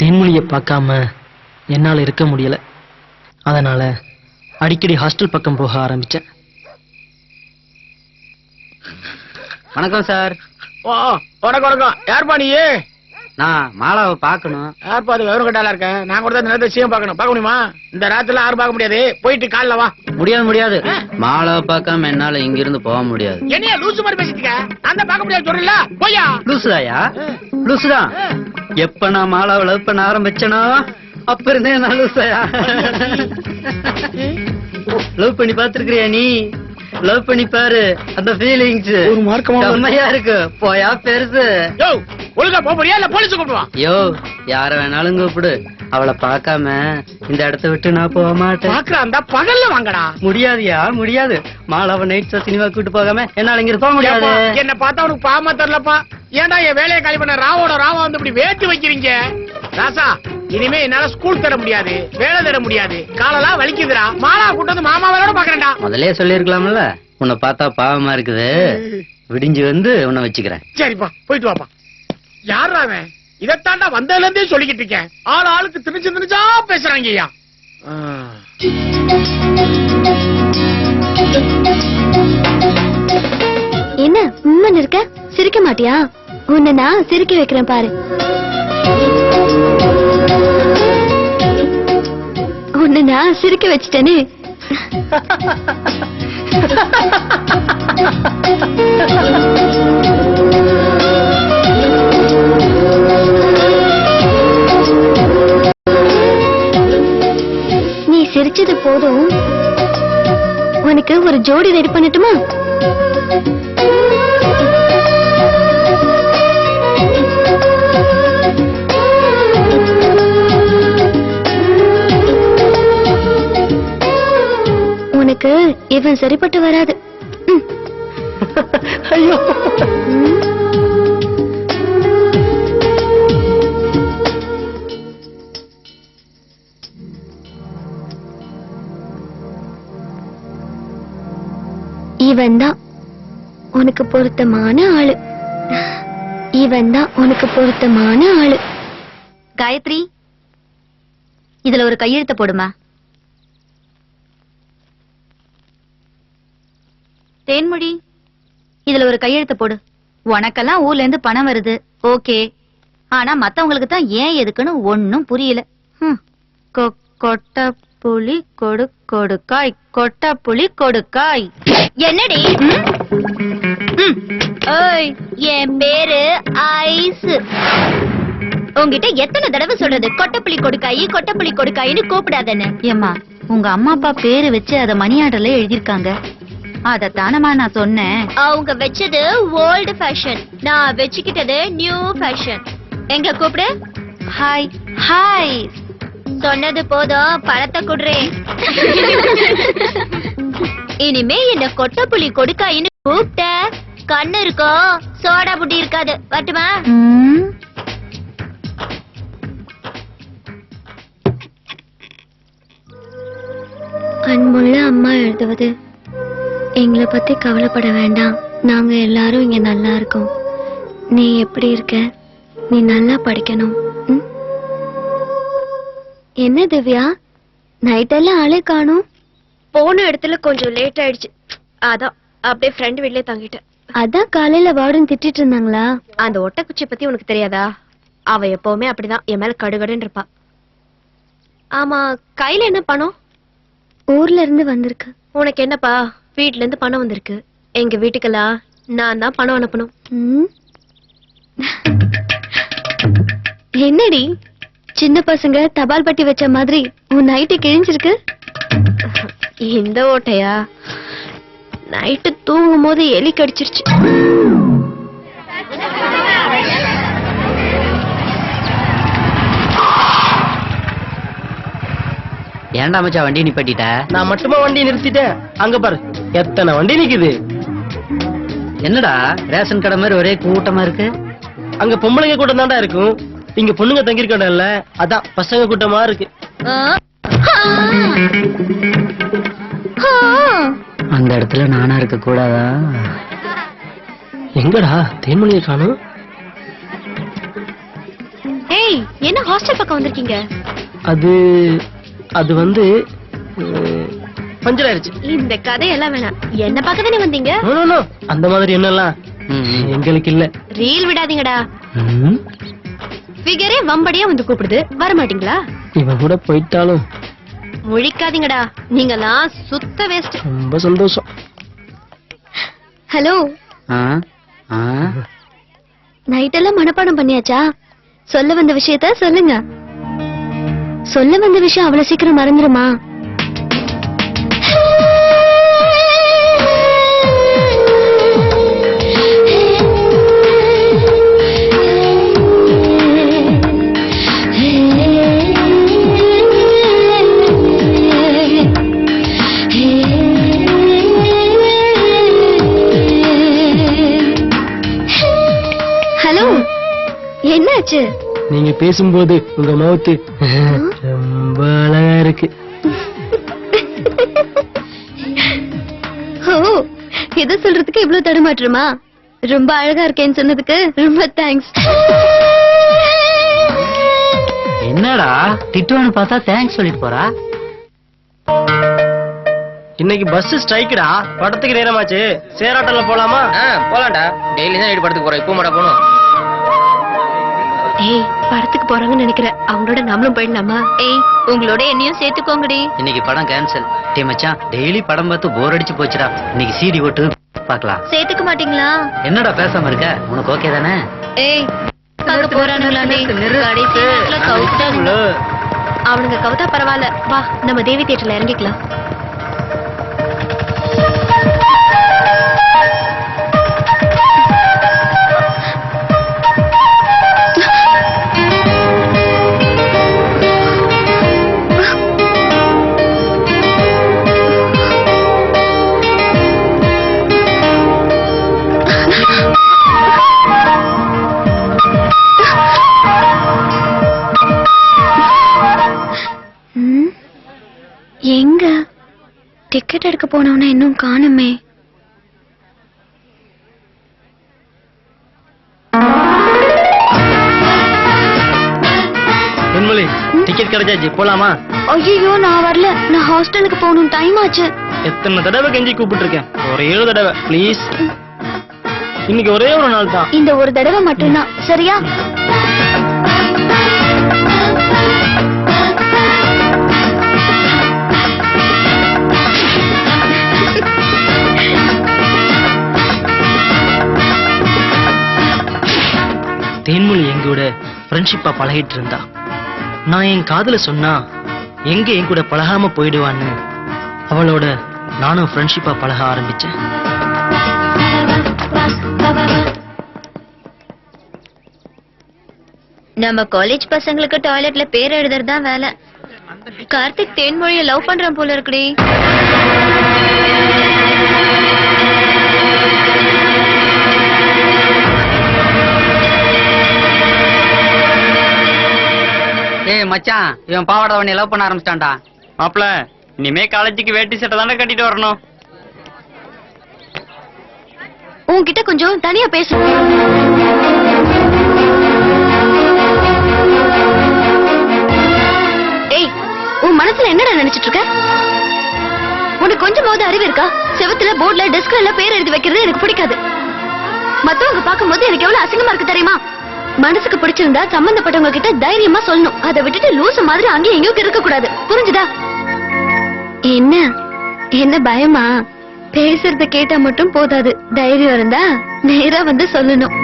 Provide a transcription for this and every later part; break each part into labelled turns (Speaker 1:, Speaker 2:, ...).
Speaker 1: தேன்மொழியை பார்க்காம என்னால இருக்க முடியல. அதனால அடிக்கடி ஹாஸ்டல் பக்கம் போக ஆரம்பிச்சேன்.
Speaker 2: வணக்கம் சார்.
Speaker 3: வணக்கம். யார்பா நீ?
Speaker 2: நான் மாலாவை பார்க்கணும்.
Speaker 3: யார்பா அது? விவரம் கட்டாலா இருக்கேன். நான் கூட இந்த நேரத்தை சீக்கிரம் பார்க்க முடியுமா? இந்த ராத்திரில யாரும் பார்க்க முடியாது. போயிட்டு காலைல வா.
Speaker 2: முடியாது. மாலாவை பார்க்காம என்னால இங்க இருந்து போக முடியாது.
Speaker 3: என்னையா லூசு மாதிரி பேசிட்டு நான் தான் பார்க்க முடியாது சொல்றல. போயா
Speaker 2: லூசுதாயா? லூசுதான். எப்ப நான் மாலாவை லவ் பண்ண ஆரம்பிச்சனோ அப்ப இருந்தே நான் லூசாயா. லவ் பண்ணி பாத்துருக்கிறியா நீ? லவ் பண்ணி பாரு, அந்த ஃபீலிங்ஸ்
Speaker 3: ஒரு மார்க்கமா
Speaker 2: இருக்கு. போயா பெருசு.
Speaker 3: யோ ஒழுங்கா போறியா இல்ல போலீஸ் கூப்பிடுவான்?
Speaker 2: யோ யார வேணாலும் கூப்பிடு, அவளை பார்க்காம இந்த இடத்த விட்டு நான் போக மாட்டேன்.
Speaker 3: பாக்குறான் பகல்ல வாங்கடா.
Speaker 2: முடியாதுயா, முடியாது. மாலாவை நைட் சினிமா கூட்டு போகாம என்னால இங்க போக முடியாது.
Speaker 3: என்ன பார்த்தா உனக்கு பாவமா தெரியலப்பா. ஏன்டா என் வேலையை காலி பண்ண ராவா வந்து இப்படி வேட்டு வைக்கிறீங்க? ராசா, இனிமே என்னால ஸ்கூல் தர முடியாது, வேலை தர முடியாது. காலெல்லாம் வலிக்குதுடா. மாலா கூட்டு வந்து மாமா வேலையோட பாக்குறேன்டா.
Speaker 2: முதல்ல சொல்லிருக்கலாம்ல, உன்னை பார்த்தா பாவமா இருக்குது, விடிஞ்சு வந்து உன்னை வச்சுக்கிறேன்.
Speaker 3: சரிப்பா, போயிட்டு வாப்பா. யாரா அவன்? இதத்தாண்டா வந்ததுல இருந்தே சொல்லிக்கிட்டு இருக்கேன். ஆளுக்கு திணிச்சா பேசுறாங்க. ஐயா
Speaker 4: என்ன உம்மன் இருக்க? சிரிக்க மாட்டியா? உன்னை நான் சிரிக்க வைக்கிறேன் பாரு. உன்னை நான் சிரிக்க வச்சிட்டேனே. நீ சிரிச்சது போதும். உனக்கு ஒரு ஜோடி ரெடி பண்ணட்டுமா? உனக்கு இவன் சரிப்பட்டு வராது.
Speaker 1: ஐயோ,
Speaker 4: இவன் தான் உனக்கு பொருத்தமான ஆளு. இவன் தான் உனக்கு பொருத்தமான ஆளு.
Speaker 5: காயத்ரி, இதுல ஒரு கையெழுத்த போடுமா. தேன்மொழி, இதுல ஒரு கையெழுத்த போடு. உனக்கெல்லாம் ஊர்ல இருந்து பணம் வருது, ஓகே. ஆனா மத்தவங்களுக்கு தான் ஏன் எதுக்குன்னு ஒன்னும் புரியல. கொட்ட புளி கொடுக்காய், கொட்ட புளி கொடுக்காய். என்னடி? ஓய், என் பேரு ஐஸ். உங்ககிட்ட எத்தனை தடவை சொல்றது கொட்டப்புளி கொடுக்காயி கொட்டப்புளி கொடுக்காயின்னு கூப்பிடாதன்னு? ஏம்மா, உங்க அம்மா அப்பா பேரு வச்சு அத மணி ஆர்டர்ல எழுதிருக்காங்க, அதத்தானமா நான் சொன்னேன். அவங்க வச்சது ஓல்டு ஃபேஷன், நான் வச்சுக்கிட்டது நியூ ஃபேஷன். எங்க கூப்பிடு. Hi hi. சொன்னது போதும், பழத்தை குடுறேன். இனிமே என்ன கொட்டப்புளி கொடுக்காயின்னு கூப்பிட்ட கண்ணு இருக்கும், சோடா புட்டி இருக்காது. வரட்டுமா?
Speaker 4: அன்புள்ள அம்மா எழுதுவது. எங்களை பத்தி கவலைப்பட வேண்டாம், நாங்க எல்லாரும் இங்க நல்லா இருக்கோம். நீ எப்படி இருக்க? நீ நல்லா படிக்கணும். என்ன திவ்யா, நைட்டெல்லாம் ஆளே காணும்?
Speaker 6: போன இடத்துல கொஞ்சம் லேட் ஆயிடுச்சு, அதான் அப்படியே ஃப்ரெண்ட் வீட்லயே தங்கிட்டேன்.
Speaker 4: அதான் காலையில வார்டன் திட்டிட்டு இருந்தாங்களா?
Speaker 6: அந்த ஒட்டக்குச்சி பத்தி உனக்கு தெரியாதா? அவ எப்பவுமே அப்படிதான் என் மேல கடுகடுன்னு இருப்பா. ஆமா, கையில என்ன பணம்?
Speaker 4: ஊர்ல இருந்து வந்திருக்கு.
Speaker 6: உனக்கு என்னப்பா, வீட்ல இருந்து பணம் வந்திருக்கு. எங்க வீட்டுக்கெல்லாம் நான் தான் பணம் அனுப்பணும்.
Speaker 4: என்னடி சின்ன பசங்க தபால் பட்டி வச்ச மாதிரி உன் நைட்டு கிழிஞ்சிருக்கு?
Speaker 6: இந்த ஓட்டையா? நைட்டு தூங்கும் போது எலி கடிச்சிருச்சு.
Speaker 2: ஏன்டா மச்சான் வண்டி நிப்பாட்டிட்ட?
Speaker 1: நான் மட்டுமா வண்டி நிறுத்திட்டேன்? அங்க பாரு எத்தனை வண்டி நிக்குது.
Speaker 2: என்னடா ரேஷன் கடை மாதிரி ஒரே கூட்டமா இருக்கு?
Speaker 1: அங்க பொம்பளைங்க கூட்டம் தான்டா இருக்கும், இங்க பொண்ணுங்க தங்கிருக்கல, அதான் பசங்க கூட்டமா இருக்கு.
Speaker 2: அந்த இடத்துல நானா இருக்க கூடாதா?
Speaker 1: எங்கடா தேன்மொழியை காணும்?
Speaker 6: ஏய் என்ன ஹாஸ்டல் பக்கம் வந்திருக்கீங்க?
Speaker 1: அது அது வந்து பஞ்சர் ஆயிருச்சு.
Speaker 6: இந்த கதையெல்லாம் வேணாம். என்ன பார்க்க தானே வந்தீங்க?
Speaker 1: No, no, no. அந்த மாதிரி என்னெல்லாம் எங்களுக்கு இல்ல.
Speaker 6: ரீல் விடாதீங்கடா.
Speaker 1: ம்,
Speaker 6: ஃபிகரே வம்படியா வந்து கூப்பிடுது, வர மாட்டீங்களா?
Speaker 1: இவன் கூட போயிட்டாலும்
Speaker 6: முழிக்காதீங்கடா, நீங்கலாம் சுத்த வேஸ்ட்.
Speaker 1: ரொம்ப சந்தோஷம்.
Speaker 4: ஹலோ, நைட் எல்லாம் மனப்பாடம் பண்ணியாச்சா? சொல்ல வந்த விஷயத்த சொல்லுங்க. சொல்ல வந்த விஷயம் அவ்வளவு சீக்கிரம் மறந்துருமா? ஹலோ, என்னாச்சு?
Speaker 1: நீங்க பேசும்போது உங்க மவுத்து ரொம்ப அழகா இருக்கு.
Speaker 4: ஓ, எதை சொல்றதுக்கு இவ்ளோ தடுமாற்றமா? ரொம்ப அழகா இருக்கேன்னு சொன்னதுக்கு ரொம்ப தேங்க்ஸ்.
Speaker 2: என்னடா திட்டுவான்னு பார்த்தா தேங்க்ஸ் சொல்லிட்டு போறா.
Speaker 1: இன்னைக்கு பஸ் ஸ்ட்ரைக்குடா. படத்துக்கு நேரமாச்சு. சேராட்டம்ல போலாமா?
Speaker 7: போலாம்டா. டெய்லி தான் நைட் படத்துக்கு போறோம். இப்போ மாடா போகணும்.
Speaker 6: ஏய், படத்துக்கு போறாங்கன்னு நினைக்கிறேன். அவங்களோட நாமளும் போயிடலாமா?
Speaker 5: ஏய், உங்களோட என்னையும் சேர்த்துக்கோங்கடி.
Speaker 2: இன்னைக்கு படம் கேன்சல். டே மச்சான், டெய்லி படம் பார்த்து போர் அடிச்சு போச்சுடா. இன்னைக்கு சிடி ஓட்டு பார்க்கலாம்.
Speaker 5: சேர்த்துக்க மாட்டீங்களா?
Speaker 2: என்னடா பேசாம இருக்க? உனக்கு ஓகே தானே?
Speaker 5: ஏய், பார்க்க போறானுங்களாடி. கடைசி நேரத்துல கவுத்தானுங்க.
Speaker 6: அவனுங்க கவுத்தா பரவாயில்ல. வா, நம்ம தேவி தியேட்டர்ல இறங்கிக்கலாம்.
Speaker 4: ம், எங்க டிக்கெட் எடுக்க போனவன இன்னும் காணுமே.
Speaker 1: வெண்மொழி, டிக்கெட் கிடைச்சாச்சு. போலாமா?
Speaker 4: ஐயோ, நான் வரல. நான் ஹாஸ்டலுக்கு போகணும். டைம் ஆச்சு.
Speaker 1: எத்தனை தடவை கெஞ்சி கூப்பிட்டு இருக்கேன். ஒரு 7 தடவை ப்ளீஸ். இன்னைக்கு ஒரே ஒரு நாள் தான்.
Speaker 4: இந்த ஒரு தடவை மட்டும்தான், சரியா?
Speaker 1: தேன்மொழி எங்கூட ஃப்ரெண்ட்ஷிப்பா பழகிட்டு இருந்தா. நான் என் காதல சொன்னா எங்க என் கூட பழகாம போயிடுவான்னு அவளோட நானும் ஃப்ரெண்ட்ஷிப்பா பழக ஆரம்பிச்சேன்.
Speaker 5: நம்ம காலேஜ் பசங்களுக்கு டாய்லெட்ல பேர் எழுதுறது தான் வேலை. கார்த்திக் தேன்மொழியை லவ் பண்றான் போல இருக்குடி.
Speaker 2: ஏய் மச்சான், இவன் பாவாடை உன்னை லவ் பண்ண ஆரம்பிச்சிட்டான்டா.
Speaker 1: மாப்ள, இனிமே காலேஜுக்கு வேட்டி சட்டை தானே கட்டிட்டு வரணும்.
Speaker 4: உன்கிட்ட கொஞ்சம் தனியா பேசணும். ஏய், உன் மனசுல என்னடா நினைச்சிட்டு இருக்க? உனக்கு கொஞ்சமாவது அறிவு இருக்கா? செவத்துல போர்ட்ல டெஸ்க்ல எல்லாம் பேர் எழுதி வைக்கிறது எனக்கு பிடிக்காது. மத்தவங்க பார்க்கும்போது எனக்கு எவ்வளவு அசிங்கமா இருக்கு தெரியுமா? மனசுக்கு பிடிச்சிருந்தா சம்பந்தப்பட்டவங்க கிட்ட தைரியமா சொல்லணும். அதை விட்டுட்டு லூசு மாதிரி அங்கேயும் எங்கேயும் இருக்க கூடாது. புரிஞ்சுதா? என்ன என்ன பயமா? பேசுறத கேட்டா மட்டும் போதாது. தைரியம் இருந்தா நேரா வந்து சொல்லணும்.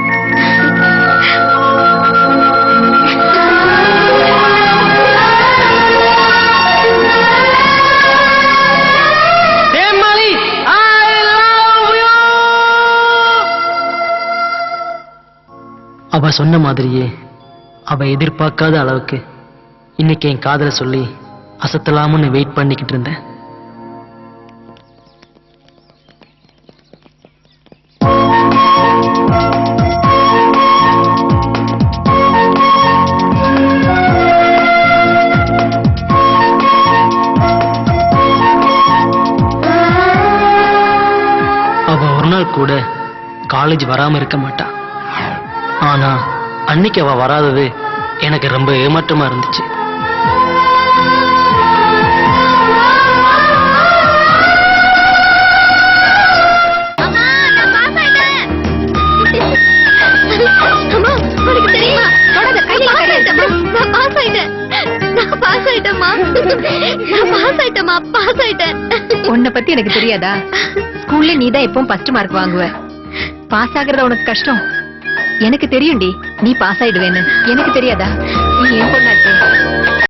Speaker 1: அவ சொன்ன மாதிரியே அவ எதிர்பார்க்காத அளவுக்கு இன்னைக்கு என் காதல சொல்லி அசத்தலாம்னு வெயிட் பண்ணிக்கிட்டு இருந்தேன். அவ ஒரு நாள் கூட காலேஜ் வராம இருக்க மாட்டா. ஆனா அன்னைக்கு அவ வராதது எனக்கு ரொம்ப ஏமாற்றமா இருந்துச்சு.
Speaker 4: அம்மா, உனக்கு தெரியுமா? நான் பாஸ் ஆயிட்டேன். நான் பாஸ் ஆயிட்டேம்மா. நான் பாஸ் ஆயிட்டேம்மா, பாஸ் ஆயிட்டேன்.
Speaker 8: உன்னை பத்தி எனக்கு தெரியாதா? ஸ்கூல்ல நீதான் எப்பவும் ஃபர்ஸ்ட் மார்க் வாங்குவ. பாஸ் ஆகுறது உனக்கு கஷ்டம். எனக்கு தெரியும்டி நீ பாஸ் ஆயிடுவேன்னு. எனக்கு தெரியாதா? நீ ஏன் பொண்ணாச்சு.